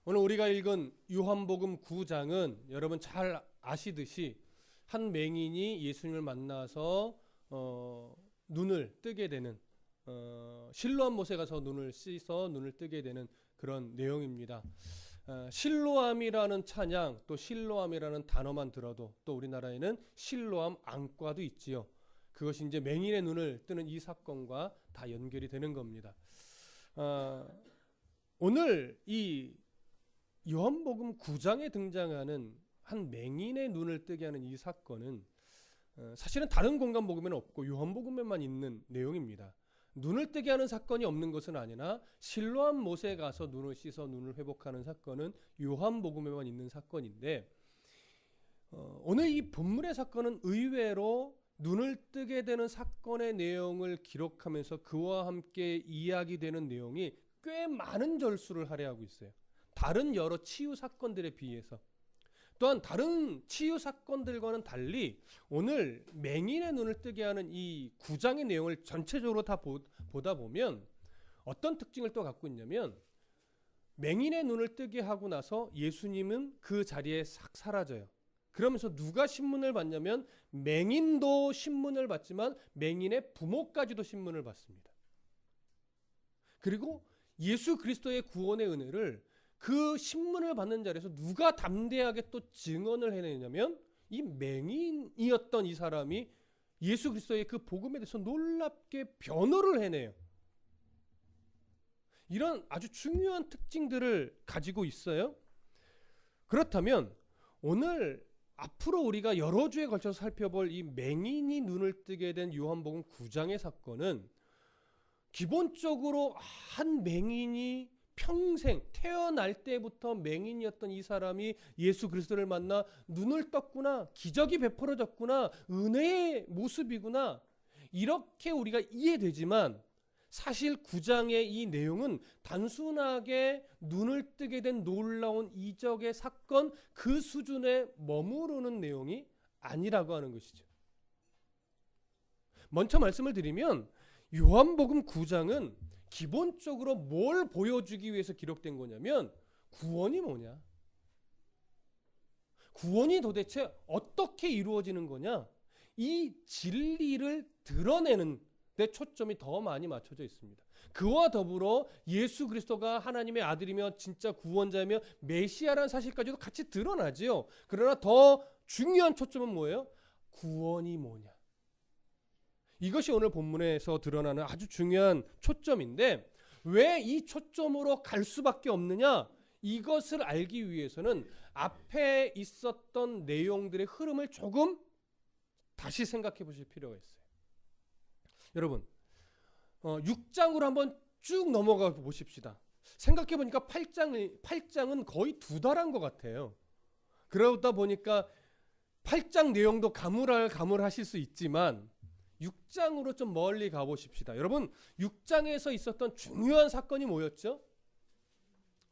오늘 우리가 읽은 요한복음 9장은 여러분 잘 아시듯이 한 맹인이 예수님을 만나서 눈을 뜨게 되는, 실로암 못에 가서 눈을 씻어 눈을 뜨게 되는 그런 내용입니다. 실로암이라는 찬양, 또 실로암이라는 단어만 들어도 또 우리나라에는 실로암 안과도 있지요. 그것이 이제 맹인의 눈을 뜨는 이 사건과 다 연결이 되는 겁니다. 오늘 이 요한복음 9장에 등장하는 한 맹인의 눈을 뜨게 하는 이 사건은 사실은 다른 공간복음에는 없고 요한복음에만 있는 내용입니다. 눈을 뜨게 하는 사건이 없는 것은 아니나 실로암 못에 가서 눈을 씻어 눈을 회복하는 사건은 요한복음에만 있는 사건인데, 오늘 이 본문의 사건은 의외로 눈을 뜨게 되는 사건의 내용을 기록하면서 그와 함께 이야기되는 내용이 꽤 많은 절수를 할애하고 있어요. 다른 여러 치유 사건들에 비해서. 또한 다른 치유 사건들과는 달리 오늘 맹인의 눈을 뜨게 하는 이 9장의 내용을 전체적으로 다 보다 보면 어떤 특징을 또 갖고 있냐면, 맹인의 눈을 뜨게 하고 나서 예수님은 그 자리에 싹 사라져요. 그러면서 누가 신문을 받냐면 맹인도 신문을 받지만 맹인의 부모까지도 신문을 받습니다. 그리고 예수 그리스도의 구원의 은혜를 그 신문을 받는 자리에서 누가 담대하게 또 증언을 해내냐면 이 맹인이었던 이 사람이 예수 그리스도의 그 복음에 대해서 놀랍게 변호를 해내요. 이런 아주 중요한 특징들을 가지고 있어요. 그렇다면 오늘 앞으로 우리가 여러 주에 걸쳐서 살펴볼 이 맹인이 눈을 뜨게 된 요한복음 9장의 사건은 기본적으로 한 맹인이 평생 태어날 때부터 맹인이었던 이 사람이 예수 그리스도를 만나 눈을 떴구나, 기적이 베풀어졌구나, 은혜의 모습이구나, 이렇게 우리가 이해되지만 사실 9장의 이 내용은 단순하게 눈을 뜨게 된 놀라운 이적의 사건 그 수준에 머무르는 내용이 아니라고 하는 것이죠. 먼저 말씀을 드리면 요한복음 9장은 기본적으로 뭘 보여주기 위해서 기록된 거냐면 구원이 뭐냐, 구원이 도대체 어떻게 이루어지는 거냐, 이 진리를 드러내는 데 초점이 더 많이 맞춰져 있습니다. 그와 더불어 예수 그리스도가 하나님의 아들이며 진짜 구원자이며 메시아라는 사실까지도 같이 드러나지요. 그러나 더 중요한 초점은 뭐예요? 구원이 뭐냐, 이것이 오늘 본문에서 드러나는 아주 중요한 초점인데, 왜 이 초점으로 갈 수밖에 없느냐, 이것을 알기 위해서는 앞에 있었던 내용들의 흐름을 조금 다시 생각해 보실 필요가 있어요. 여러분 6장으로 한번 쭉 넘어가 보십시다. 생각해 보니까 8장은 거의 2달 한 것 같아요. 그러다 보니까 8장 내용도 가물하실 수 있지만 6장으로 좀 멀리 가보십시다. 여러분 6장에서 있었던 중요한 사건이 뭐였죠?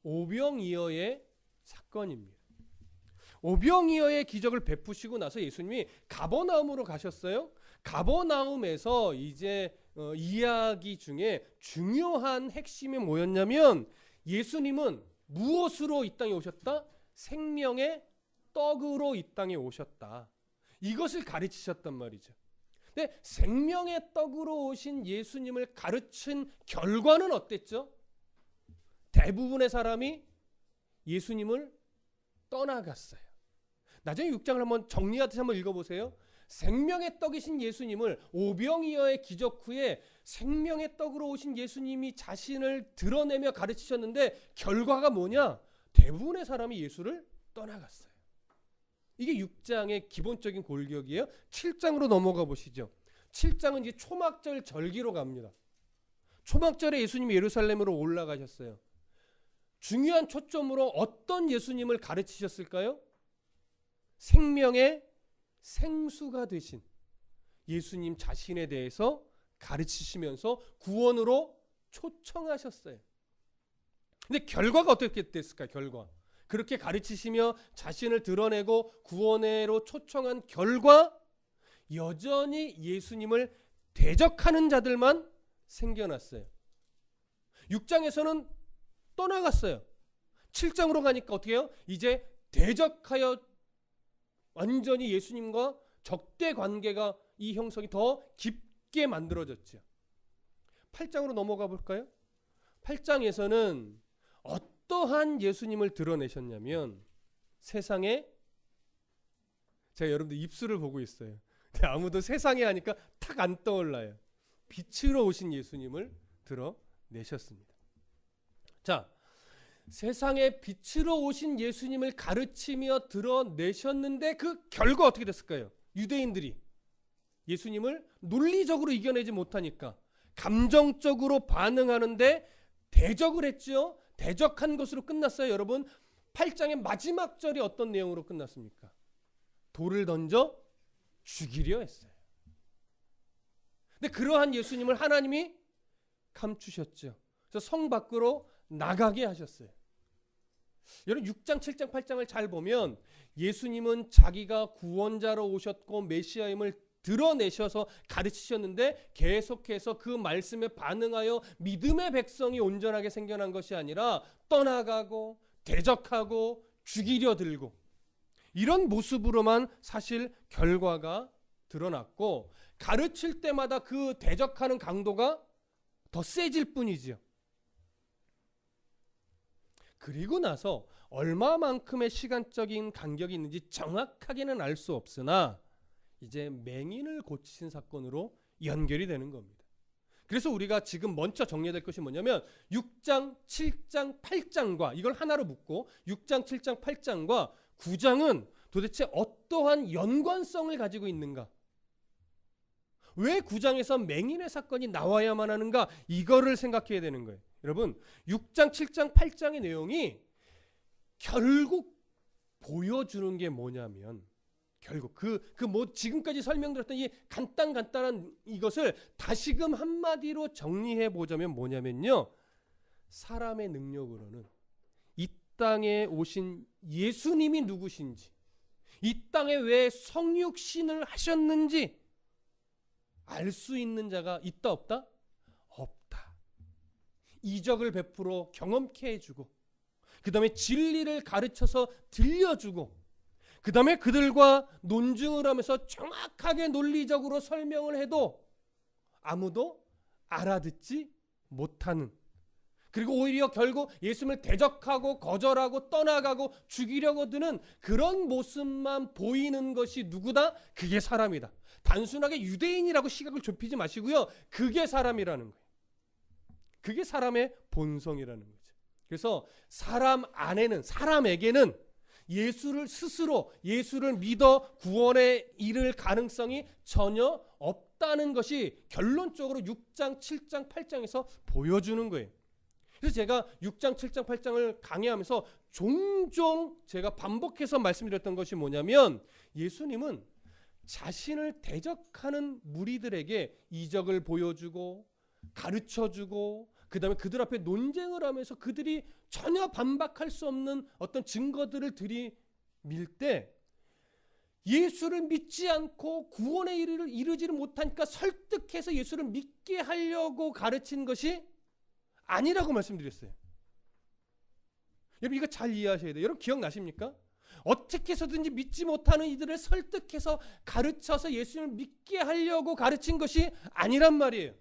오병이어의 사건입니다. 오병이어의 기적을 베푸시고 나서 예수님이 가버나움으로 가셨어요. 가버나움에서 이제 이야기 중에 중요한 핵심이 뭐였냐면, 예수님은 무엇으로 이 땅에 오셨다? 생명의 떡으로 이 땅에 오셨다. 이것을 가르치셨단 말이죠. 근데 생명의 떡으로 오신 예수님을 가르친 결과는 어땠죠? 대부분의 사람이 예수님을 떠나갔어요. 나중에 6장을 한번 정리하듯이 한번 읽어보세요. 생명의 떡이신 예수님을, 오병이어의 기적 후에 생명의 떡으로 오신 예수님이 자신을 드러내며 가르치셨는데 결과가 뭐냐? 대부분의 사람이 예수를 떠나갔어요. 이게 6장의 기본적인 골격이에요. 7장으로 넘어가 보시죠. 7장은 이제 초막절 절기로 갑니다. 초막절에 예수님이 예루살렘으로 올라가셨어요. 중요한 초점으로 어떤 예수님을 가르치셨을까요? 생명의 생수가 되신 예수님 자신에 대해서 가르치시면서 구원으로 초청하셨어요. 근데 결과가 어떻게 됐을까요? 결과. 그렇게 가르치시며 자신을 드러내고 구원으로 초청한 결과 여전히 예수님을 대적하는 자들만 생겨났어요. 6장에서는 떠나갔어요. 7장으로 가니까 어떻게 해요? 이제 대적하여 완전히 예수님과 적대 관계가 이 형성이 더 깊게 만들어졌죠. 8장으로 넘어가 볼까요? 8장에서는 어떠한 예수님을 드러내셨냐면 세상에, 제가 여러분들 입술을 보고 있어요. 근데 아무도 세상에 하니까 탁 안 떠올라요. 빛으로 오신 예수님을 드러내셨습니다. 자, 세상에 빛으로 오신 예수님을 가르치며 드러내셨는데 그 결과 어떻게 됐을까요? 유대인들이 예수님을 논리적으로 이겨내지 못하니까 감정적으로 반응하는데 대적을 했죠. 대적한 것으로 끝났어요. 여러분, 8장의 마지막 절이 어떤 내용으로 끝났습니까? 돌을 던져 죽이려 했어요. 근데 그러한 예수님을 하나님이 감추셨죠. 그래서 성 밖으로 나가게 하셨어요. 여러분, 6장, 7장, 8장을 잘 보면 예수님은 자기가 구원자로 오셨고 메시아임을 드러내셔서 가르치셨는데 계속해서 그 말씀에 반응하여 믿음의 백성이 온전하게 생겨난 것이 아니라 떠나가고 대적하고 죽이려 들고 이런 모습으로만 사실 결과가 드러났고, 가르칠 때마다 그 대적하는 강도가 더 세질 뿐이지요. 그리고 나서 얼마만큼의 시간적인 간격이 있는지 정확하게는 알 수 없으나 이제 맹인을 고치신 사건으로 연결이 되는 겁니다. 그래서 우리가 지금 먼저 정리해야 될 것이 뭐냐면 6장, 7장, 8장과 이걸 하나로 묶고 6장, 7장, 8장과 9장은 도대체 어떠한 연관성을 가지고 있는가? 왜 9장에서 맹인의 사건이 나와야만 하는가? 이거를 생각해야 되는 거예요. 여러분, 6장, 7장, 8장의 내용이 결국 보여주는 게 뭐냐면, 결국 뭐 지금까지 설명드렸던 이 간단한 이것을 다시금 한마디로 정리해 보자면 뭐냐면요, 사람의 능력으로는 이 땅에 오신 예수님이 누구신지, 이 땅에 왜 성육신을 하셨는지 알 수 있는 자가 있다 없다? 없다. 이적을 베풀어 경험케 해주고, 그 다음에 진리를 가르쳐서 들려주고, 그 다음에 그들과 논증을 하면서 정확하게 논리적으로 설명을 해도 아무도 알아듣지 못하는, 그리고 오히려 결국 예수님을 대적하고 거절하고 떠나가고 죽이려고 드는 그런 모습만 보이는 것이 누구다? 그게 사람이다. 단순하게 유대인이라고 시각을 좁히지 마시고요, 그게 사람이라는 거예요. 그게 사람의 본성이라는 거죠. 그래서 사람 안에는, 사람에게는 예수를 스스로, 예수를 믿어 구원에 이를 가능성이 전혀 없다는 것이 결론적으로 6장, 7장, 8장에서 보여주는 거예요. 그래서 제가 6장, 7장, 8장을 강의하면서 종종 제가 반복해서 말씀드렸던 것이 뭐냐면, 예수님은 자신을 대적하는 무리들에게 이적을 보여주고 가르쳐주고 그 다음에 그들 앞에 논쟁을 하면서 그들이 전혀 반박할 수 없는 어떤 증거들을 들이밀 때 예수를 믿지 않고 구원에 이르지를 못하니까 설득해서 예수를 믿게 하려고 가르친 것이 아니라고 말씀드렸어요. 여러분, 이거 잘 이해하셔야 돼요. 여러분, 기억나십니까? 어떻게 해서든지 믿지 못하는 이들을 설득해서 가르쳐서 예수님을 믿게 하려고 가르친 것이 아니란 말이에요.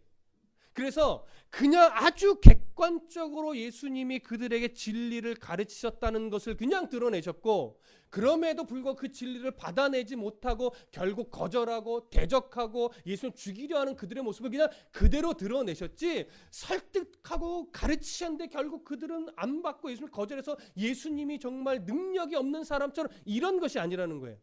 그래서 그냥 아주 객관적으로 예수님이 그들에게 진리를 가르치셨다는 것을 그냥 드러내셨고, 그럼에도 불구하고 그 진리를 받아내지 못하고 결국 거절하고 대적하고 예수님을 죽이려 하는 그들의 모습을 그냥 그대로 드러내셨지, 설득하고 가르치셨는데 결국 그들은 안 받고 예수님을 거절해서 예수님이 정말 능력이 없는 사람처럼 이런 것이 아니라는 거예요.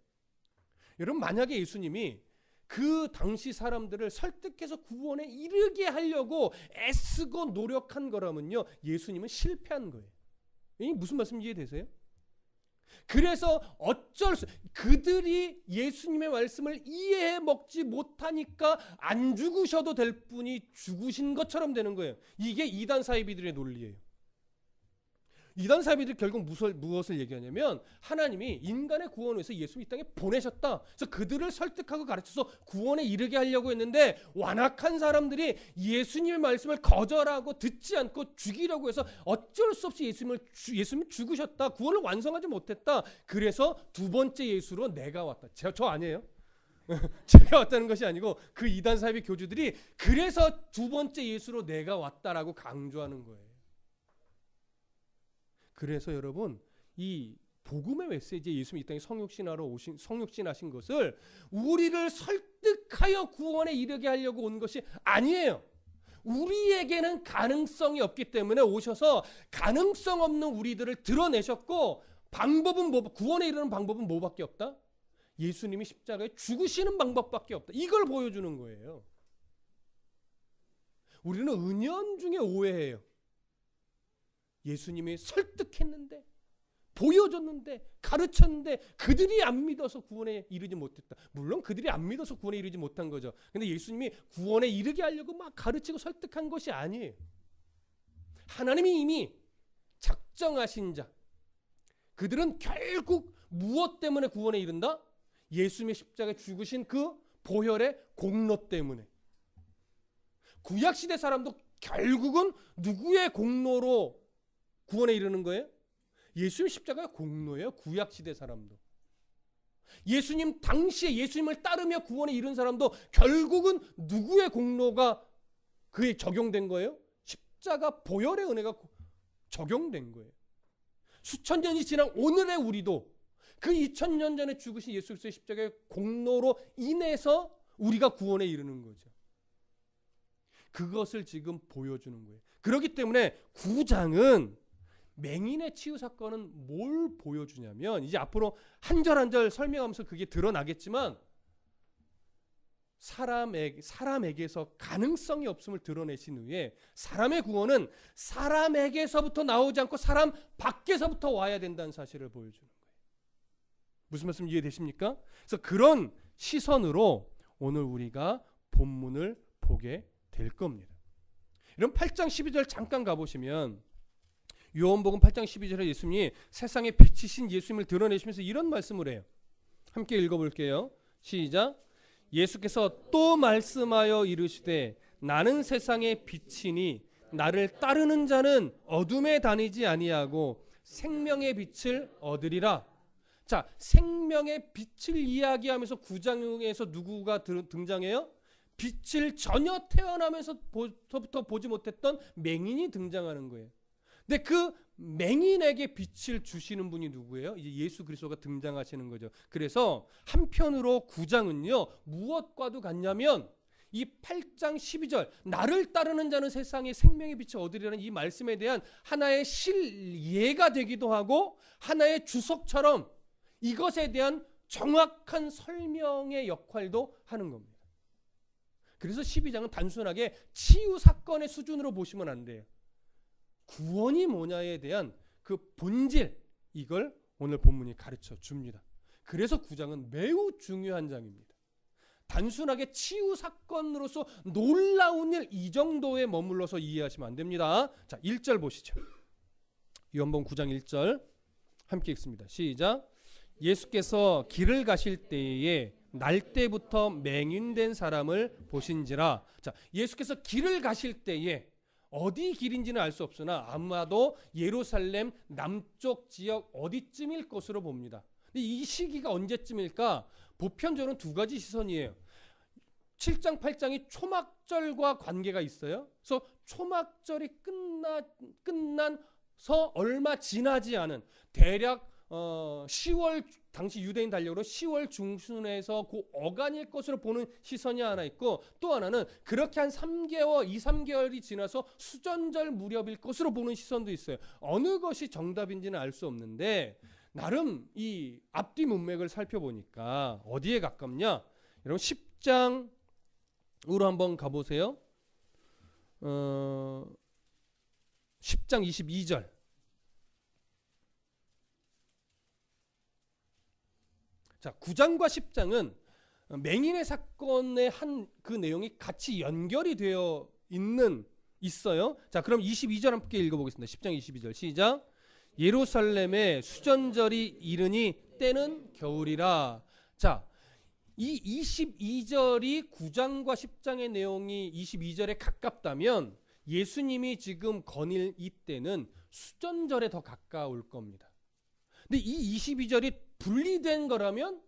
여러분, 만약에 예수님이 그 당시 사람들을 설득해서 구원에 이르게 하려고 애쓰고 노력한 거라면요, 예수님은 실패한 거예요. 이 무슨 말씀인지 이해되세요? 그래서 그들이 예수님의 말씀을 이해해 먹지 못하니까 안 죽으셔도 될 분이 죽으신 것처럼 되는 거예요. 이게 이단 사이비들의 논리예요. 이단 사이비들이 결국 무엇을 얘기하냐면 하나님이 인간의 구원을 위해서 예수 이 땅에 보내셨다. 그래서 그들을 설득하고 가르쳐서 구원에 이르게 하려고 했는데 완악한 사람들이 예수님의 말씀을 거절하고 듣지 않고 죽이려고 해서 어쩔 수 없이 예수님을 죽으셨다. 구원을 완성하지 못했다. 그래서 두 번째 예수로 내가 왔다. 저 아니에요? 제가 왔다는 것이 아니고 그 이단 사이비 교주들이 그래서 두 번째 예수로 내가 왔다라고 강조하는 거예요. 그래서 여러분 이 복음의 메시지에 예수님이 이 땅에 성육신하신 것을 우리를 설득하여 구원에 이르게 하려고 온 것이 아니에요. 우리에게는 가능성이 없기 때문에 오셔서 가능성 없는 우리들을 드러내셨고 구원에 이르는 방법은 뭐밖에 없다? 예수님이 십자가에 죽으시는 방법밖에 없다. 이걸 보여주는 거예요. 우리는 은연중에 오해해요. 예수님이 설득했는데 보여줬는데 가르쳤는데 그들이 안 믿어서 구원에 이르지 못했다. 물론 그들이 안 믿어서 구원에 이르지 못한 거죠. 근데 예수님이 구원에 이르게 하려고 막 가르치고 설득한 것이 아니에요. 하나님이 이미 작정하신 자, 그들은 결국 무엇 때문에 구원에 이른다? 예수님의 십자가에 죽으신 그 보혈의 공로 때문에. 구약시대 사람도 결국은 누구의 공로로 구원에 이르는 거예요? 예수님 십자가의 공로예요. 구약시대 사람도. 예수님 당시에 예수님을 따르며 구원에 이른 사람도 결국은 누구의 공로가 그에 적용된 거예요? 십자가 보혈의 은혜가 적용된 거예요. 수천 년이 지난 오늘의 우리도 그 2000년 전에 죽으신 예수 그리스도의 십자가의 공로로 인해서 우리가 구원에 이르는 거죠. 그것을 지금 보여주는 거예요. 그렇기 때문에 9장은 맹인의 치유 사건은 뭘 보여주냐면 이제 앞으로 한 절 한 절 설명하면서 그게 드러나겠지만 사람에게서 가능성이 없음을 드러내신 후에 사람의 구원은 사람에게서부터 나오지 않고 사람 밖에서부터 와야 된다는 사실을 보여주는 거예요. 무슨 말씀 이해되십니까? 그래서 그런 시선으로 오늘 우리가 본문을 보게 될 겁니다. 이런 8장 12절 잠깐 가보시면 요한복음 8장 12절에 예수님이 세상의 빛이신 예수님을 드러내시면서 이런 말씀을 해요. 함께 읽어볼게요. 시작. 예수께서 또 말씀하여 이르시되 나는 세상의 빛이니 나를 따르는 자는 어둠에 다니지 아니하고 생명의 빛을 얻으리라. 자, 생명의 빛을 이야기하면서 9장에서 누구가 등장해요? 빛을 전혀 태어나면서부터 보지 못했던 맹인이 등장하는 거예요. 근데 그 맹인에게 빛을 주시는 분이 누구예요? 이제 예수 그리스도가 등장하시는 거죠. 그래서 한편으로 9장은요 무엇과도 같냐면 이 8장 12절 나를 따르는 자는 세상의 생명의 빛을 얻으리라는 이 말씀에 대한 하나의 실예가 되기도 하고 하나의 주석처럼 이것에 대한 정확한 설명의 역할도 하는 겁니다. 그래서 12장은 단순하게 치유 사건의 수준으로 보시면 안 돼요. 구원이 뭐냐에 대한 그 본질, 이걸 오늘 본문이 가르쳐 줍니다. 그래서 9장은 매우 중요한 장입니다. 단순하게 치유 사건으로서 놀라운 일 이 정도에 머물러서 이해하시면 안 됩니다. 자, 1절 보시죠. 요한복음 9장 1절 함께 읽습니다. 시작. 예수께서 길을 가실 때에 날 때부터 맹인된 사람을 보신지라. 자, 예수께서 길을 가실 때에 어디 길인지는 알 수 없으나 아마도 예루살렘 남쪽 지역 어디쯤일 것으로 봅니다. 근데 이 시기가 언제쯤일까? 보편적으로는 두 가지 시선이에요. 7장 8장이 초막절과 관계가 있어요. 그래서 초막절이 끝나서 얼마 지나지 않은 대략 10월 당시 유대인 달력으로 10월 중순에서 그 어간일 것으로 보는 시선이 하나 있고 또 하나는 그렇게 한 3개월, 2, 3개월이 지나서 수전절 무렵일 것으로 보는 시선도 있어요. 어느 것이 정답인지는 알 수 없는데 나름 이 앞뒤 문맥을 살펴보니까 어디에 가깝냐? 여러분 10장으로 한번 가보세요. 10장 22절. 자, 9장과 10장은 맹인의 사건의 한 그 내용이 같이 연결이 되어 있어요. 자, 그럼 22절 함께 읽어보겠습니다. 10장 22절 시작. 예루살렘에 수전절이 이르니 때는 겨울이라. 자, 이 22절이 9장과 10장의 내용이 22절에 가깝다면 예수님이 지금 거닐 이때는 수전절에 더 가까울 겁니다. 근데 이 22절이 분리된 거라면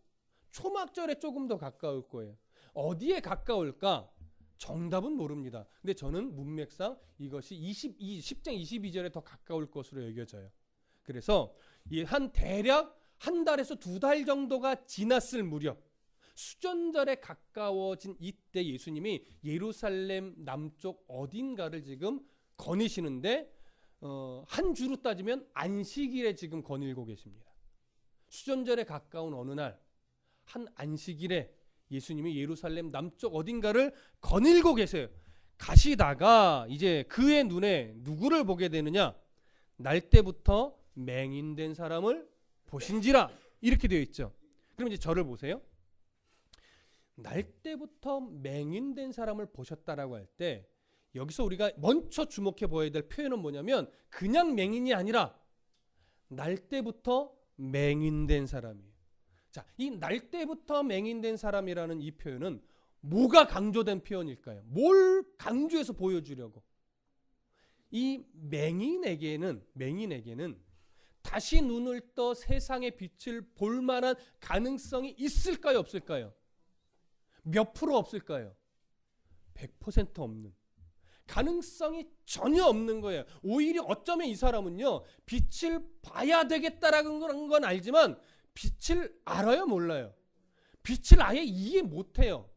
초막절에 조금 더 가까울 거예요. 어디에 가까울까? 정답은 모릅니다. 근데 저는 문맥상 이것이 10장 22절에 더 가까울 것으로 여겨져요. 그래서 대략 한 달에서 2달 정도가 지났을 무렵 수전절에 가까워진 이때 예수님이 예루살렘 남쪽 어딘가를 지금 거니시는데 한 주로 따지면 안식일에 지금 거닐고 계십니다. 수전절에 가까운 어느 날 한 안식일에 예수님이 예루살렘 남쪽 어딘가를 거닐고 계세요. 가시다가 이제 그의 눈에 누구를 보게 되느냐? 날 때부터 맹인된 사람을 보신지라 이렇게 되어 있죠. 그럼 이제 저를 보세요. 날 때부터 맹인된 사람을 보셨다라고 할 때 여기서 우리가 먼저 주목해 보아야 될 표현은 뭐냐면 그냥 맹인이 아니라 날 때부터 맹인된 사람이에요. 자, 이 날 때부터 맹인된 사람이라는 이 표현은 뭐가 강조된 표현일까요? 뭘 강조해서 보여주려고? 이 맹인에게는 다시 눈을 떠 세상의 빛을 볼 만한 가능성이 있을까요? 없을까요? 몇 프로 없을까요? 100% 없는. 가능성이 전혀 없는 거예요. 오히려 어쩌면 이 사람은요, 빛을 봐야 되겠다라는 건 알지만 빛을 알아요, 몰라요? 빛을 아예 이해 못해요.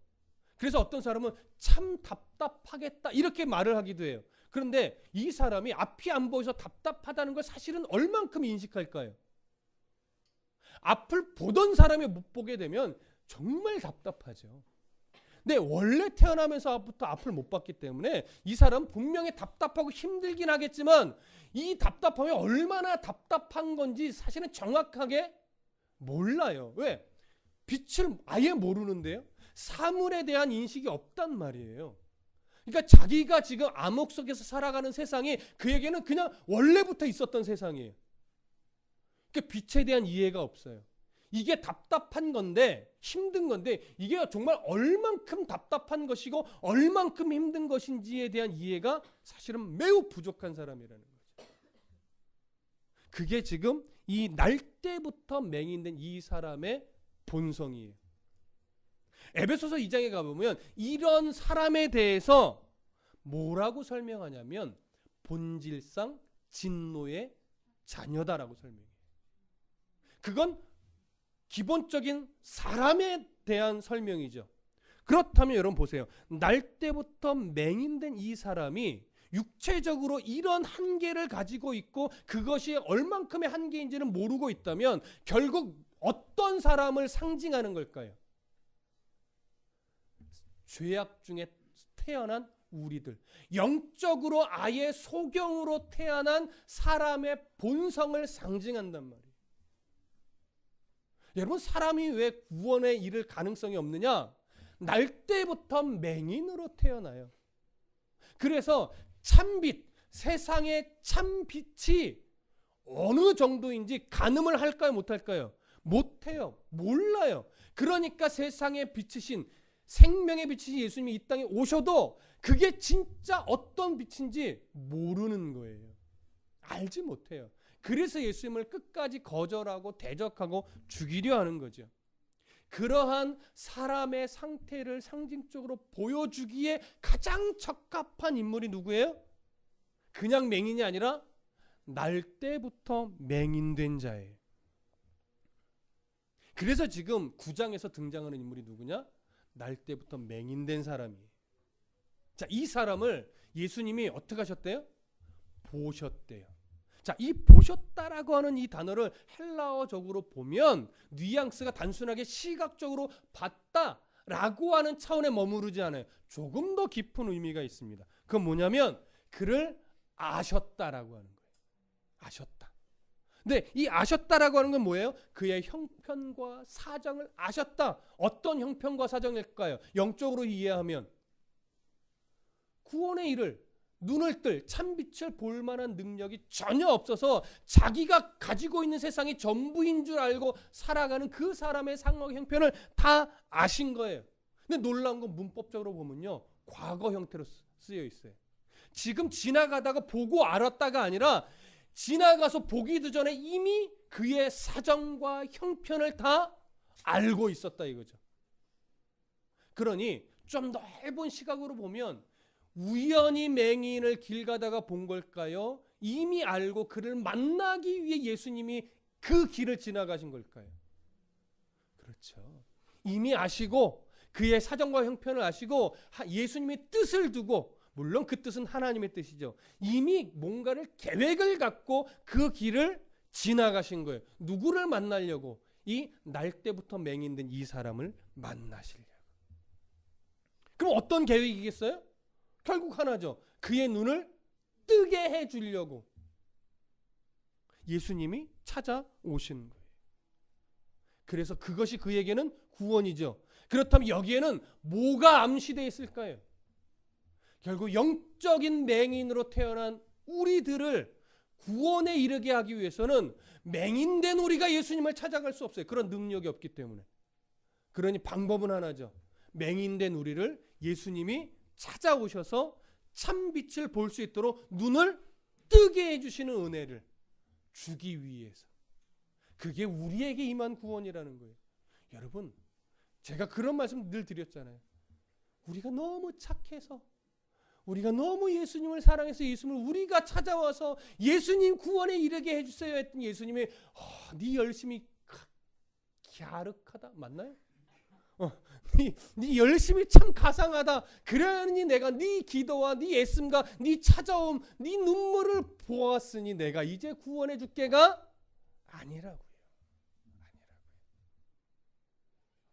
그래서 어떤 사람은 참 답답하겠다 이렇게 말을 하기도 해요. 그런데 이 사람이 앞이 안 보여서 답답하다는 걸 사실은 얼만큼 인식할까요? 앞을 보던 사람이 못 보게 되면 정말 답답하죠. 근데 원래 태어나면서부터 앞을 못 봤기 때문에 이 사람은 분명히 답답하고 힘들긴 하겠지만 이 답답함이 얼마나 답답한 건지 사실은 정확하게 몰라요. 왜? 빛을 아예 모르는데요. 사물에 대한 인식이 없단 말이에요. 그러니까 자기가 지금 암흑 속에서 살아가는 세상이 그에게는 그냥 원래부터 있었던 세상이에요. 그러니까 빛에 대한 이해가 없어요. 이게 답답한 건데, 힘든 건데 이게 정말 얼만큼 답답한 것이고 얼만큼 힘든 것인지에 대한 이해가 사실은 매우 부족한 사람이라는 거죠. 그게 지금 이 날 때부터 맹인된 이 사람의 본성이에요. 에베소서 2장에 가보면 이런 사람에 대해서 뭐라고 설명하냐면 본질상 진노의 자녀다라고 설명해요. 그건 기본적인 사람에 대한 설명이죠. 그렇다면 여러분 보세요. 날 때부터 맹인된 이 사람이 육체적으로 이런 한계를 가지고 있고 그것이 얼만큼의 한계인지는 모르고 있다면 결국 어떤 사람을 상징하는 걸까요? 죄악 중에 태어난 우리들, 영적으로 아예 소경으로 태어난 사람의 본성을 상징한단 말이에요. 여러분, 사람이 왜 구원에 이를 가능성이 없느냐? 날 때부터 맹인으로 태어나요. 그래서 참빛, 세상의 참빛이 어느 정도인지 가늠을 할까요? 못할까요? 못해요. 몰라요. 그러니까 세상의 빛이신 생명의 빛이신 예수님이 이 땅에 오셔도 그게 진짜 어떤 빛인지 모르는 거예요. 알지 못해요. 그래서 예수님을 끝까지 거절하고 대적하고 죽이려 하는 거죠. 그러한 사람의 상태를 상징적으로 보여주기에 가장 적합한 인물이 누구예요? 그냥 맹인이 아니라 날 때부터 맹인된 자예요. 그래서 지금 9장에서 등장하는 인물이 누구냐? 날 때부터 맹인된 사람이에요. 자, 이 사람을 예수님이 어떻게 하셨대요? 보셨대요. 자, 이 보셨다라고 하는 이 단어를 헬라어적으로 보면 뉘앙스가 단순하게 시각적으로 봤다라고 하는 차원에 머무르지 않아요. 조금 더 깊은 의미가 있습니다. 그건 뭐냐면 그를 아셨다라고 하는 거예요. 아셨다. 근데 이 아셨다라고 하는 건 뭐예요? 그의 형편과 사정을 아셨다. 어떤 형편과 사정일까요? 영적으로 이해하면 구원의 일을 눈을 뜰 참빛을 볼 만한 능력이 전혀 없어서 자기가 가지고 있는 세상이 전부인 줄 알고 살아가는 그 사람의 상황 형편을 다 아신 거예요. 근데 놀라운 건 문법적으로 보면요, 과거 형태로 쓰여 있어요. 지금 지나가다가 보고 알았다가 아니라 지나가서 보기도 전에 이미 그의 사정과 형편을 다 알고 있었다 이거죠. 그러니 좀 넓은 시각으로 보면 우연히 맹인을 길 가다가 본 걸까요? 이미 알고 그를 만나기 위해 예수님이 그 길을 지나가신 걸까요? 그렇죠. 이미 아시고 그의 사정과 형편을 아시고 예수님의 뜻을 두고, 물론 그 뜻은 하나님의 뜻이죠. 이미 뭔가를 계획을 갖고 그 길을 지나가신 거예요. 누구를 만나려고? 이 날 때부터 맹인된 이 사람을 만나시려고. 그럼 어떤 계획이겠어요? 결국 하나죠. 그의 눈을 뜨게 해주려고 예수님이 찾아오신 거예요. 그래서 그것이 그에게는 구원이죠. 그렇다면 여기에는 뭐가 암시되어 있을까요? 결국 영적인 맹인으로 태어난 우리들을 구원에 이르게 하기 위해서는 맹인된 우리가 예수님을 찾아갈 수 없어요. 그런 능력이 없기 때문에. 그러니 방법은 하나죠. 맹인된 우리를 예수님이 찾아오셔서 참빛을 볼 수 있도록 눈을 뜨게 해주시는 은혜를 주기 위해서. 그게 우리에게 임한 구원이라는 거예요. 여러분, 제가 그런 말씀 늘 드렸잖아요. 우리가 너무 착해서, 우리가 너무 예수님을 사랑해서 예수님을 우리가 찾아와서 예수님 구원에 이르게 해주세요 했더니 예수님이 네 열심히 갸륵하다, 맞나요? 네 열심히 참 가상하다. 그러니 내가 네 기도와 네 애씀과 네 찾아옴, 네 눈물을 보았으니 내가 이제 구원해 줄게가 아니라고요.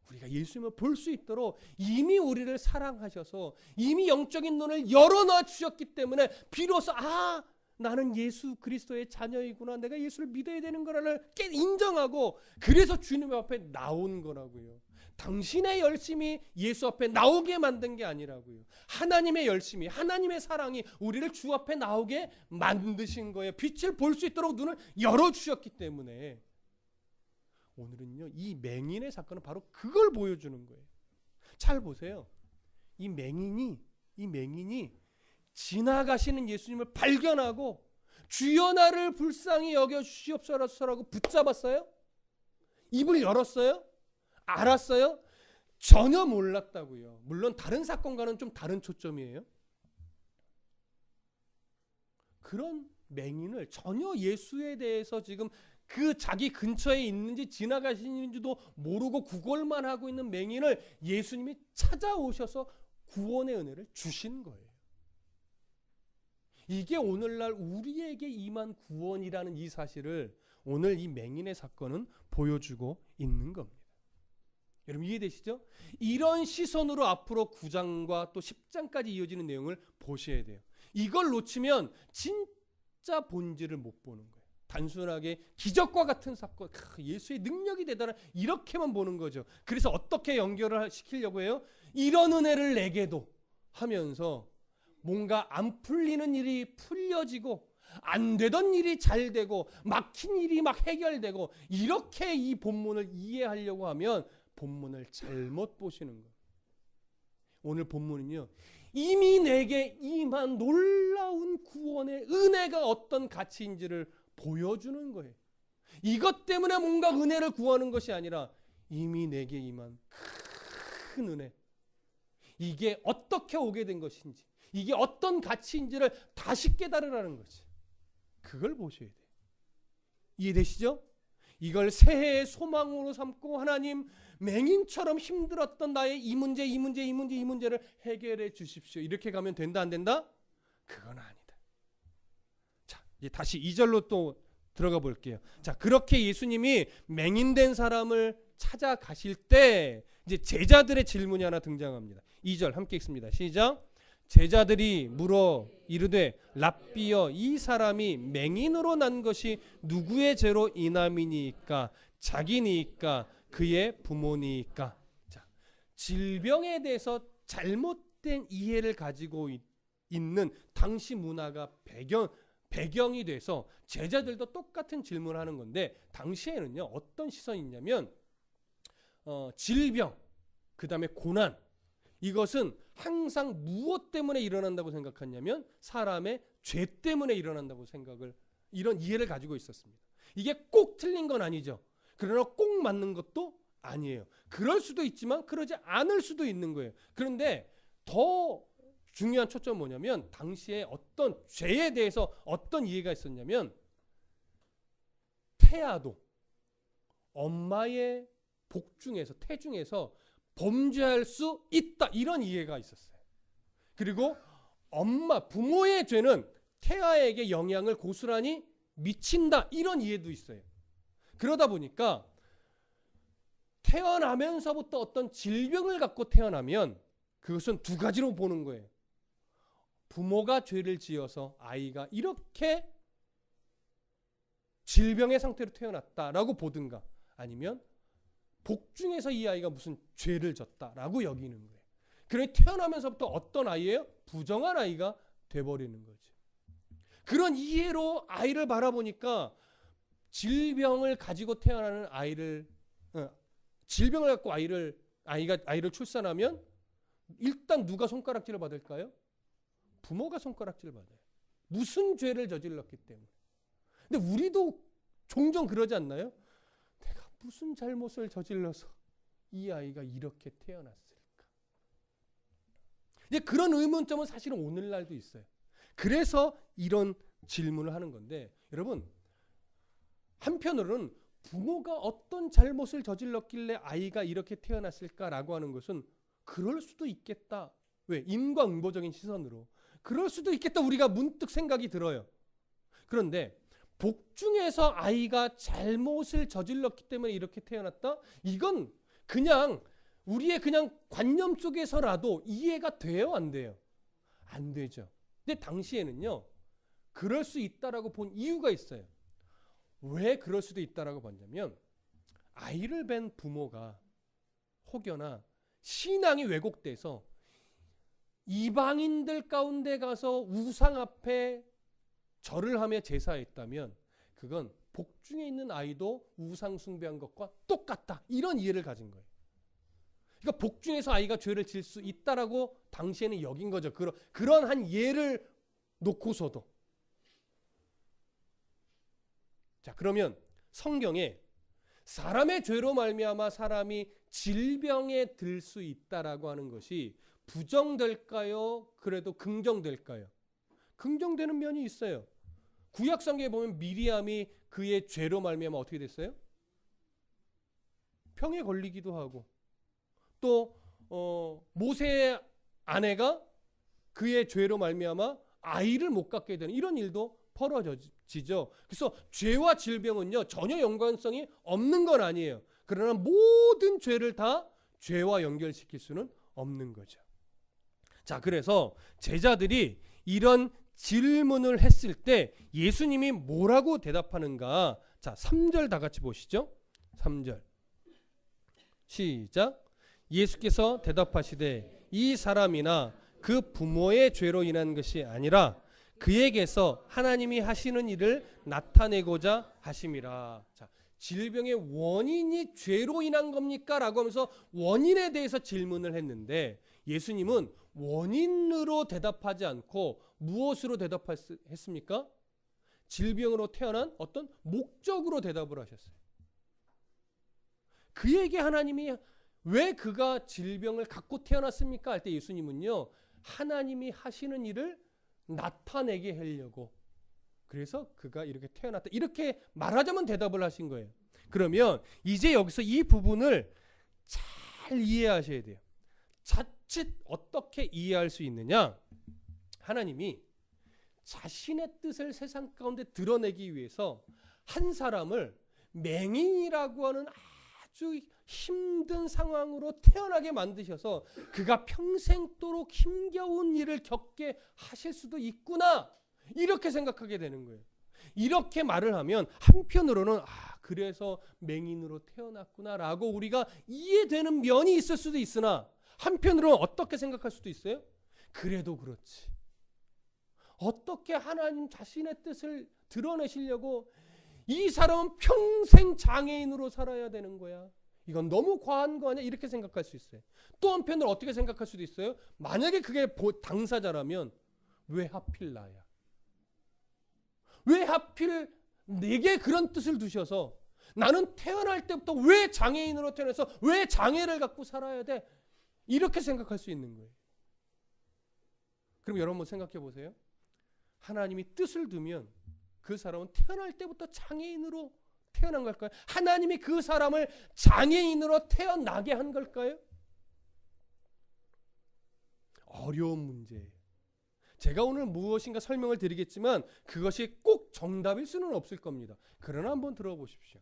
우리가 예수님을 볼 수 있도록 이미 우리를 사랑하셔서 이미 영적인 눈을 열어놔 주셨기 때문에 비로소 나는 예수 그리스도의 자녀이구나, 내가 예수를 믿어야 되는 거라를 인정하고, 그래서 주님 앞에 나온 거라고요. 당신의 열심이 예수 앞에 나오게 만든 게 아니라고요. 하나님의 열심이, 하나님의 사랑이 우리를 주 앞에 나오게 만드신 거예요. 빛을 볼 수 있도록 눈을 열어주셨기 때문에. 오늘은요, 이 맹인의 사건은 바로 그걸 보여주는 거예요. 잘 보세요. 이 맹인이 지나가시는 예수님을 발견하고 주여 나를 불쌍히 여겨 주시옵소서라고 붙잡았어요? 입을 열었어요? 알았어요? 전혀 몰랐다고요. 물론 다른 사건과는 좀 다른 초점이에요. 그런 맹인을 전혀 예수에 대해서 지금 그 자기 근처에 있는지 지나가시는지도 모르고 구걸만 하고 있는 맹인을 예수님이 찾아오셔서 구원의 은혜를 주신 거예요. 이게 오늘날 우리에게 임한 구원이라는 이 사실을 오늘 이 맹인의 사건은 보여주고 있는 겁니다. 여러분 이해되시죠? 이런 시선으로 앞으로 9장과 또 10장까지 이어지는 내용을 보셔야 돼요. 이걸 놓치면 진짜 본질을 못 보는 거예요. 단순하게 기적과 같은 사건, 예수의 능력이 대단한, 이렇게만 보는 거죠. 그래서 어떻게 연결을 시키려고 해요? 이런 은혜를 내게도 하면서 뭔가 안 풀리는 일이 풀려지고 안 되던 일이 잘 되고 막힌 일이 막 해결되고, 이렇게 이 본문을 이해하려고 하면 본문을 잘못 보시는 거예요. 오늘 본문은요, 이미 내게 임한 놀라운 구원의 은혜가 어떤 가치인지를 보여주는 거예요. 이것 때문에 뭔가 은혜를 구하는 것이 아니라 이미 내게 임한 큰 은혜, 이게 어떻게 오게 된 것인지, 이게 어떤 가치인지를 다시 깨달으라는 거지. 그걸 보셔야 돼요. 이해되시죠? 이걸 새해의 소망으로 삼고, 하나님, 맹인처럼 힘들었던 나의 이 문제를 해결해 주십시오. 이렇게 가면 된다 안 된다? 그건 아니다. 자, 이제 다시 2절로 또 들어가 볼게요. 자, 그렇게 예수님이 맹인된 사람을 찾아가실 때 이제 제자들의 질문이 하나 등장합니다. 2절 함께 읽습니다. 시작. 제자들이 물어 이르되 랍비여, 이 사람이 맹인으로 난 것이 누구의 죄로 인함이니까? 자기니까? 그의 부모니까? 자, 질병에 대해서 잘못된 이해를 가지고 있는 당시 문화가 배경이 돼서 제자들도 똑같은 질문을 하는 건데, 당시에는요 어떤 시선이 있냐면 질병, 그 다음에 고난, 이것은 항상 무엇 때문에 일어난다고 생각했냐면 사람의 죄 때문에 일어난다고 이런 이해를 가지고 있었습니다. 이게 꼭 틀린 건 아니죠. 그러나 꼭 맞는 것도 아니에요. 그럴 수도 있지만 그러지 않을 수도 있는 거예요. 그런데 더 중요한 초점은 뭐냐면, 당시에 어떤 죄에 대해서 어떤 이해가 있었냐면, 태아도 엄마의 태중에서 범죄할 수 있다, 이런 이해가 있었어요. 그리고 부모의 죄는 태아에게 영향을 고스란히 미친다, 이런 이해도 있어요. 그러다 보니까 태어나면서부터 어떤 질병을 갖고 태어나면 그것은 두 가지로 보는 거예요. 부모가 죄를 지어서 아이가 이렇게 질병의 상태로 태어났다라고 보든가, 아니면 복중에서 이 아이가 무슨 죄를 졌다라고 여기는 거예요. 그러니 태어나면서부터 어떤 아이예요? 부정한 아이가 돼버리는 거죠. 그런 이해로 아이를 바라보니까 질병을 가지고 태어나는 질병을 갖고 아이를 출산하면 일단 누가 손가락질을 받을까요? 부모가 손가락질을 받아요. 무슨 죄를 저질렀기 때문에. 근데 우리도 종종 그러지 않나요? 내가 무슨 잘못을 저질러서 이 아이가 이렇게 태어났을까? 이제 그런 의문점은 사실은 오늘날도 있어요. 그래서 이런 질문을 하는 건데, 여러분, 한편으로는 부모가 어떤 잘못을 저질렀길래 아이가 이렇게 태어났을까라고 하는 것은 그럴 수도 있겠다. 왜? 인과응보적인 시선으로 그럴 수도 있겠다, 우리가 문득 생각이 들어요. 그런데 복중에서 아이가 잘못을 저질렀기 때문에 이렇게 태어났다? 이건 그냥 우리의 그냥 관념 속에서라도 이해가 돼요, 안 돼요? 안 되죠. 근데 당시에는요 그럴 수 있다라고 본 이유가 있어요. 왜 그럴 수도 있다라고 봤냐면, 아이를 뵌 부모가 혹여나 신앙이 왜곡돼서 이방인들 가운데 가서 우상 앞에 절을 하며 제사했다면 그건 복중에 있는 아이도 우상 숭배한 것과 똑같다, 이런 이해를 가진 거예요. 그러니까 복중에서 아이가 죄를 질 수 있다라고 당시에는 여긴 거죠. 그런 한 예를 놓고서도. 자, 그러면 성경에 사람의 죄로 말미암아 사람이 질병에 들 수 있다라고 하는 것이 부정될까요? 그래도 긍정될까요? 긍정되는 면이 있어요. 구약성경에 보면 미리암이 그의 죄로 말미암아 어떻게 됐어요? 병에 걸리기도 하고, 또 모세의 아내가 그의 죄로 말미암아 아이를 못 갖게 되는 이런 일도 벌어지죠. 그래서 죄와 질병은요 전혀 연관성이 없는 건 아니에요. 그러나 모든 죄를 다 죄와 연결시킬 수는 없는 거죠. 자, 그래서 제자들이 이런 질문을 했을 때 예수님이 뭐라고 대답하는가? 자, 3절 다 같이 보시죠. 3절 시작. 예수께서 대답하시되 이 사람이나 그 부모의 죄로 인한 것이 아니라 그에게서 하나님이 하시는 일을 나타내고자 하심이라. 자, 질병의 원인이 죄로 인한 겁니까? 라고 하면서 원인에 대해서 질문을 했는데, 예수님은 원인으로 대답하지 않고 무엇으로 대답했습니까? 질병으로 태어난 어떤 목적으로 대답을 하셨어요. 그에게 하나님이 왜 그가 질병을 갖고 태어났습니까? 할 때 예수님은요 하나님이 하시는 일을 나타내게 하려고, 그래서 그가 이렇게 태어났다, 이렇게 말하자면 대답을 하신 거예요. 그러면 이제 여기서 이 부분을 잘 이해하셔야 돼요. 자칫 어떻게 이해할 수 있느냐? 하나님이 자신의 뜻을 세상 가운데 드러내기 위해서 한 사람을 맹인이라고 하는 아주 힘든 상황으로 태어나게 만드셔서 그가 평생도록 힘겨운 일을 겪게 하실 수도 있구나, 이렇게 생각하게 되는 거예요. 이렇게 말을 하면 한편으로는 그래서 맹인으로 태어났구나라고 우리가 이해되는 면이 있을 수도 있으나, 한편으로는 어떻게 생각할 수도 있어요? 그래도 그렇지, 어떻게 하나님 자신의 뜻을 드러내시려고 이 사람은 평생 장애인으로 살아야 되는 거야. 이건 너무 과한 거 아니야? 이렇게 생각할 수 있어요. 또 한편으로 어떻게 생각할 수도 있어요? 만약에 그게 당사자라면 왜 하필 나야? 왜 하필 내게 그런 뜻을 두셔서 나는 태어날 때부터 왜 장애인으로 태어나서 왜 장애를 갖고 살아야 돼? 이렇게 생각할 수 있는 거예요. 그럼 여러분 생각해 보세요. 하나님이 뜻을 두면 그 사람은 태어날 때부터 장애인으로 태어난 걸까요? 하나님이 그 사람을 장애인으로 태어나게 한 걸까요? 어려운 문제예요. 제가 오늘 무엇인가 설명을 드리겠지만 그것이 꼭 정답일 수는 없을 겁니다. 그러나 한번 들어보십시오.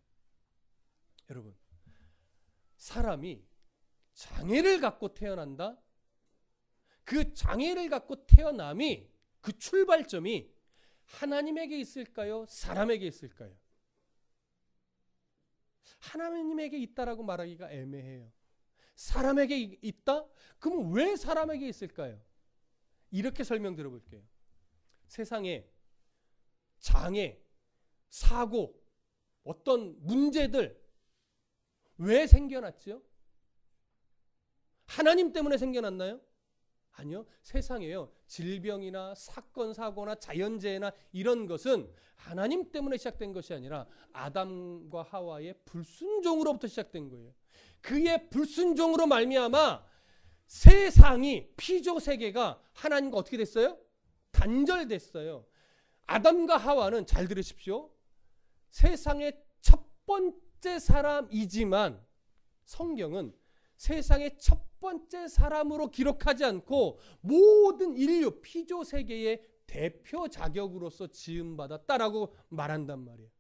여러분, 사람이 장애를 갖고 태어난다? 그 장애를 갖고 태어남이, 그 출발점이 하나님에게 있을까요? 사람에게 있을까요? 하나님에게 있다라고 말하기가 애매해요. 사람에게 있다? 그럼 왜 사람에게 있을까요? 이렇게 설명드려 볼게요. 세상에 장애, 사고, 어떤 문제들 왜 생겨났죠? 하나님 때문에 생겨났나요? 아니요. 세상에요. 질병이나 사건, 사고나 자연재해나 이런 것은 하나님 때문에 시작된 것이 아니라 아담과 하와의 불순종으로부터 시작된 거예요. 그의 불순종으로 말미암아 세상이, 피조세계가 하나님과 어떻게 됐어요? 단절됐어요. 아담과 하와는, 잘 들으십시오, 세상의 첫 번째 사람이지만 성경은 세상의 첫 번째 사람으로 기록하지 않고 모든 인류, 피조세계의 대표 자격으로서 지음받았다라고 말한단 말이에요.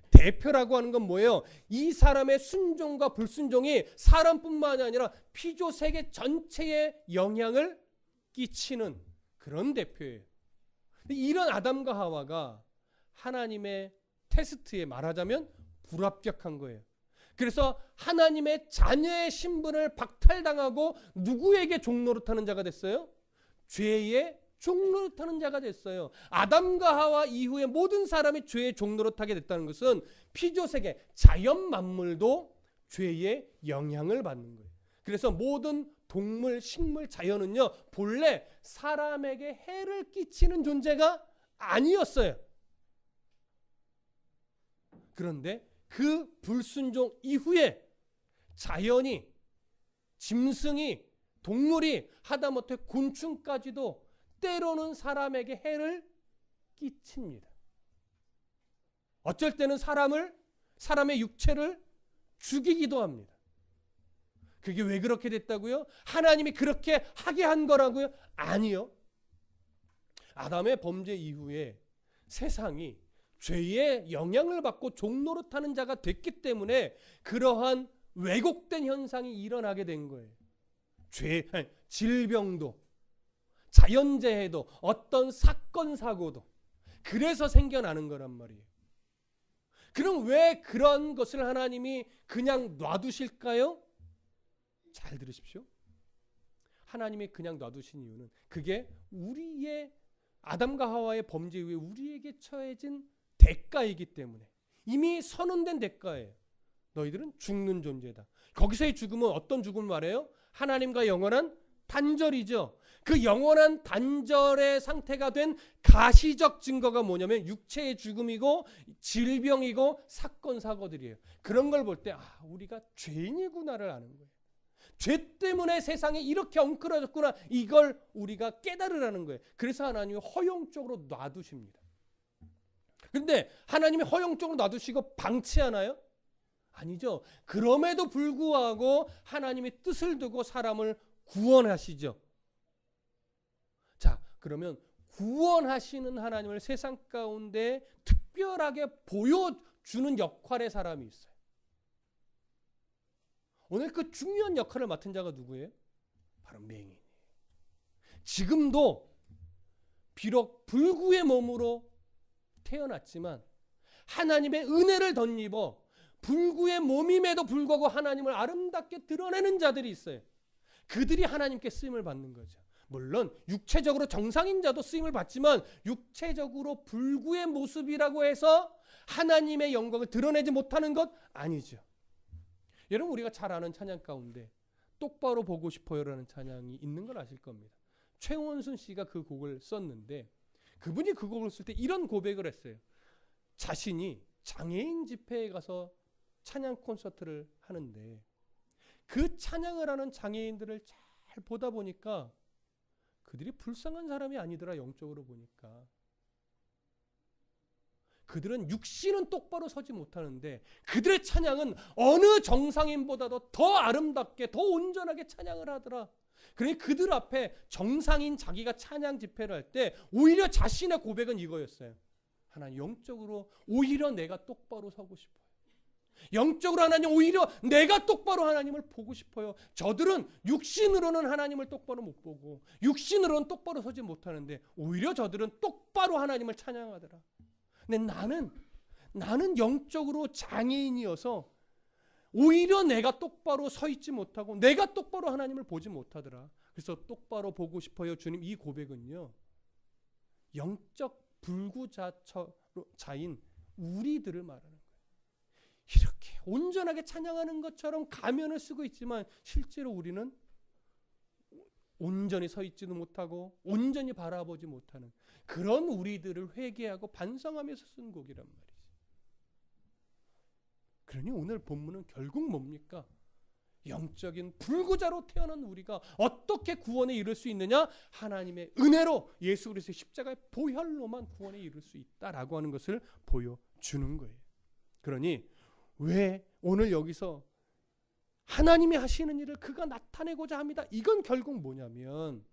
대표라고 하는 건 뭐예요? 이 사람의 순종과 불순종이 사람뿐만이 아니라 피조세계 전체에 영향을 끼치는 그런 대표예요. 이런 아담과 하와가 하나님의 테스트에 말하자면 불합격한 거예요. 그래서 하나님의 자녀의 신분을 박탈당하고 누구에게 종노릇하는 자가 됐어요? 죄의 종노릇하는 자가 됐어요. 아담과 하와 이후에 모든 사람이 죄의 종노릇하게 됐다는 것은 피조세계, 자연 만물도 죄의 영향을 받는 거예요. 그래서 모든 동물, 식물, 자연은요, 본래 사람에게 해를 끼치는 존재가 아니었어요. 그런데 그 불순종 이후에 자연이, 짐승이, 동물이, 하다못해 곤충까지도 때로는 사람에게 해를 끼칩니다. 어쩔 때는 사람의 육체를 죽이기도 합니다. 그게 왜 그렇게 됐다고요? 하나님이 그렇게 하게 한 거라고요? 아니요. 아담의 범죄 이후에 세상이 죄의 영향을 받고 종노릇하는 자가 됐기 때문에 그러한 왜곡된 현상이 일어나게 된 거예요. 질병도, 자연재해도, 어떤 사건, 사고도 그래서 생겨나는 거란 말이에요. 그럼 왜 그런 것을 하나님이 그냥 놔두실까요? 잘 들으십시오. 하나님이 그냥 놔두신 이유는 그게 우리의, 아담과 하와의 범죄 이후에 우리에게 처해진 대가이기 때문에, 이미 선언된 대가예요. 너희들은 죽는 존재다. 거기서의 죽음은 어떤 죽음을 말해요? 하나님과 영원한 단절이죠. 그 영원한 단절의 상태가 된 가시적 증거가 뭐냐면 육체의 죽음이고 질병이고 사건, 사고들이에요. 그런 걸 볼 때 우리가 죄인이구나를 아는 거예요. 죄 때문에 세상이 이렇게 엉클어졌구나, 이걸 우리가 깨달으라는 거예요. 그래서 하나님이 허용적으로 놔두십니다. 근데 하나님이 허용적으로 놔두시고 방치하나요? 아니죠. 그럼에도 불구하고 하나님이 뜻을 두고 사람을 구원하시죠. 자, 그러면 구원하시는 하나님을 세상 가운데 특별하게 보여주는 역할의 사람이 있어요. 오늘 그 중요한 역할을 맡은 자가 누구예요? 바로 맹인이에요. 지금도 비록 불구의 몸으로 태어났지만 하나님의 은혜를 덧입어 불구의 몸임에도 불구하고 하나님을 아름답게 드러내는 자들이 있어요. 그들이 하나님께 쓰임을 받는 거죠. 물론 육체적으로 정상인 자도 쓰임을 받지만 육체적으로 불구의 모습이라고 해서 하나님의 영광을 드러내지 못하는 것 아니죠. 여러분, 우리가 잘 아는 찬양 가운데 똑바로 보고 싶어요라는 찬양이 있는 걸 아실 겁니다. 최원순 씨가 그 곡을 썼는데 그분이 그 곡을 쓸 때 이런 고백을 했어요. 자신이 장애인 집회에 가서 찬양 콘서트를 하는데 그 찬양을 하는 장애인들을 잘 보다 보니까 그들이 불쌍한 사람이 아니더라. 영적으로 보니까 그들은 육신은 똑바로 서지 못하는데 그들의 찬양은 어느 정상인보다도 더 아름답게, 더 온전하게 찬양을 하더라. 그러니 그들 앞에 정상인 자기가 찬양 집회를 할 때 오히려 자신의 고백은 이거였어요. 하나님, 영적으로 오히려 내가 똑바로 서고 싶어요. 영적으로 하나님, 오히려 내가 똑바로 하나님을 보고 싶어요. 저들은 육신으로는 하나님을 똑바로 못 보고 육신으로는 똑바로 서지 못하는데 오히려 저들은 똑바로 하나님을 찬양하더라. 근데 나는 영적으로 장애인이어서 오히려 내가 똑바로 서 있지 못하고 내가 똑바로 하나님을 보지 못하더라. 그래서 똑바로 보고 싶어요. 주님, 이 고백은요, 영적 불구자인 우리들을 말하는 거예요. 이렇게 온전하게 찬양하는 것처럼 가면을 쓰고 있지만 실제로 우리는 온전히 서 있지도 못하고 온전히 바라보지 못하는 그런 우리들을 회개하고 반성하면서 쓴 곡이란 말이죠. 그러니 오늘 본문은 결국 뭡니까? 영적인 불구자로 태어난 우리가 어떻게 구원에 이를 수 있느냐? 하나님의 은혜로 예수 그리스도의 십자가의 보혈로만 구원에 이를 수 있다라고 하는 것을 보여주는 거예요. 그러니 왜 오늘 여기서 하나님이 하시는 일을 그가 나타내고자 합니다. 이건 결국 뭐냐면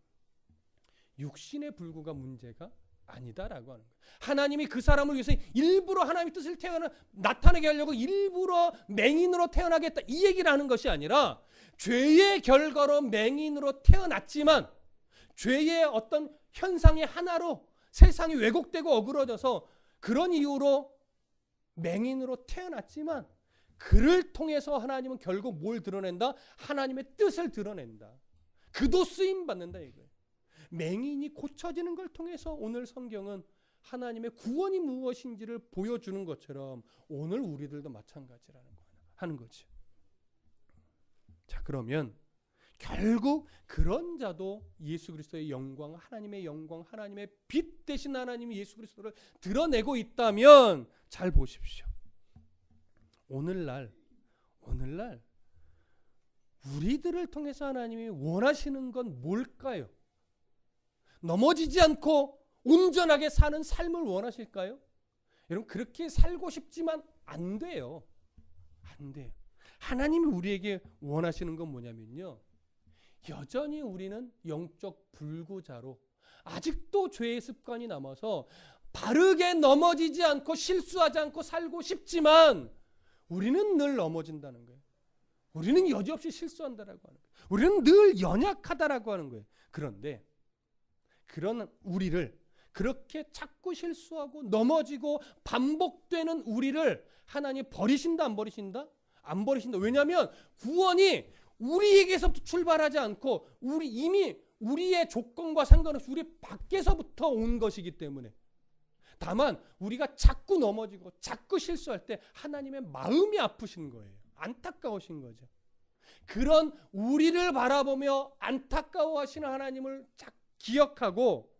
육신의 불구가 문제가 아니다라고 하는 거예요. 하나님이 그 사람을 위해서 일부러 하나님의 뜻을 나타내게 하려고 일부러 맹인으로 태어나겠다 이 얘기를 하는 것이 아니라 죄의 결과로 맹인으로 태어났지만 죄의 어떤 현상의 하나로 세상이 왜곡되고 어그러져서 그런 이유로 맹인으로 태어났지만 그를 통해서 하나님은 결국 뭘 드러낸다? 하나님의 뜻을 드러낸다. 그도 쓰임받는다 이거예요. 맹인이 고쳐지는 걸 통해서 오늘 성경은 하나님의 구원이 무엇인지를 보여주는 것처럼 오늘 우리들도 마찬가지라는 거 하는 거죠. 자, 그러면 결국 그런 자도 예수 그리스도의 영광, 하나님의 영광, 하나님의 빛 대신 하나님 예수 그리스도를 드러내고 있다면 잘 보십시오. 오늘날 우리들을 통해서 하나님이 원하시는 건 뭘까요? 넘어지지 않고 온전하게 사는 삶을 원하실까요? 여러분, 그렇게 살고 싶지만 안 돼요. 안 돼요. 하나님이 우리에게 원하시는 건 뭐냐면요, 여전히 우리는 영적 불구자로 아직도 죄의 습관이 남아서 바르게 넘어지지 않고 실수하지 않고 살고 싶지만 우리는 늘 넘어진다는 거예요. 우리는 여지없이 실수한다라고 하는 거예요. 우리는 늘 연약하다라고 하는 거예요. 그런데 그런 우리를, 그렇게 자꾸 실수하고 넘어지고 반복되는 우리를 하나님 버리신다 안 버리신다? 안 버리신다. 왜냐하면 구원이 우리에게서부터 출발하지 않고 이미 우리의 조건과 상관없이 우리 밖에서부터 온 것이기 때문에, 다만 우리가 자꾸 넘어지고 자꾸 실수할 때 하나님의 마음이 아프신 거예요. 안타까우신 거죠. 그런 우리를 바라보며 안타까워하시는 하나님을 기억하고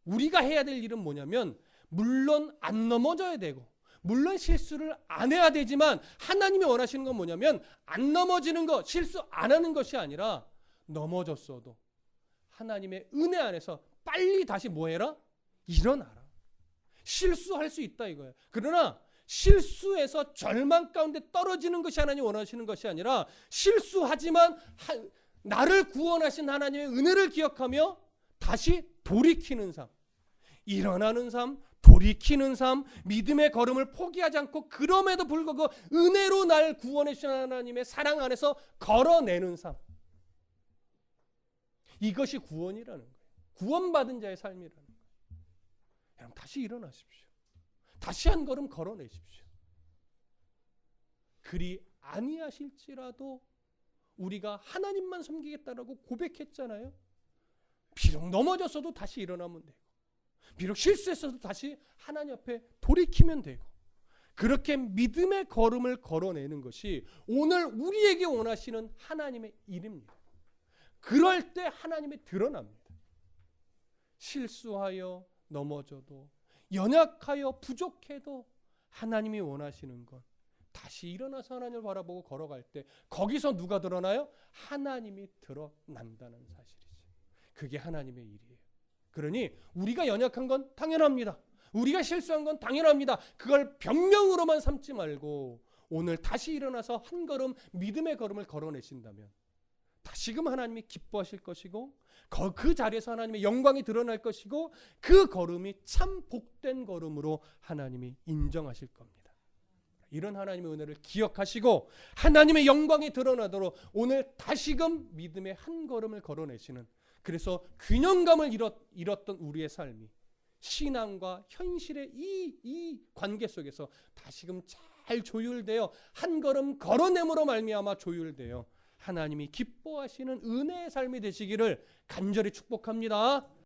우리가 해야 될 일은 뭐냐면, 물론 안 넘어져야 되고 물론 실수를 안 해야 되지만 하나님이 원하시는 건 뭐냐면 안 넘어지는 것, 실수 안 하는 것이 아니라 넘어졌어도 하나님의 은혜 안에서 빨리 다시 뭐 해라? 일어나라. 실수할 수 있다 이거예요. 그러나 실수해서 절망 가운데 떨어지는 것이 하나님 원하시는 것이 아니라, 실수하지만 나를 구원하신 하나님의 은혜를 기억하며 다시 돌이키는 삶, 일어나는 삶, 돌이키는 삶, 믿음의 걸음을 포기하지 않고 그럼에도 불구하고 은혜로 날 구원해 주신 하나님의 사랑 안에서 걸어내는 삶, 이것이 구원이라는 거예요. 구원받은 자의 삶이라는 거예요. 여러분, 다시 일어나십시오. 다시 한 걸음 걸어내십시오. 그리 아니하실지라도 우리가 하나님만 섬기겠다라고 고백했잖아요. 비록 넘어졌어도 다시 일어나면 되고, 비록 실수했어도 다시 하나님 앞에 돌이키면 되고, 그렇게 믿음의 걸음을 걸어내는 것이 오늘 우리에게 원하시는 하나님의 일입니다. 그럴 때 하나님이 드러납니다. 실수하여 넘어져도, 연약하여 부족해도 하나님이 원하시는 건 다시 일어나서 하나님을 바라보고 걸어갈 때 거기서 누가 드러나요? 하나님이 드러난다는 사실이죠. 그게 하나님의 일이에요. 그러니 우리가 연약한 건 당연합니다. 우리가 실수한 건 당연합니다. 그걸 변명으로만 삼지 말고 오늘 다시 일어나서 한 걸음 믿음의 걸음을 걸어내신다면 다시금 하나님이 기뻐하실 것이고, 그 자리에서 하나님의 영광이 드러날 것이고, 그 걸음이 참 복된 걸음으로 하나님이 인정하실 겁니다. 이런 하나님의 은혜를 기억하시고 하나님의 영광이 드러나도록 오늘 다시금 믿음의 한 걸음을 걸어내시는, 그래서 균형감을 잃었던 우리의 삶이 신앙과 현실의 이 관계 속에서 다시금 잘 조율되어 한 걸음 걸어냄으로 말미암아 조율되어 하나님이 기뻐하시는 은혜의 삶이 되시기를 간절히 축복합니다.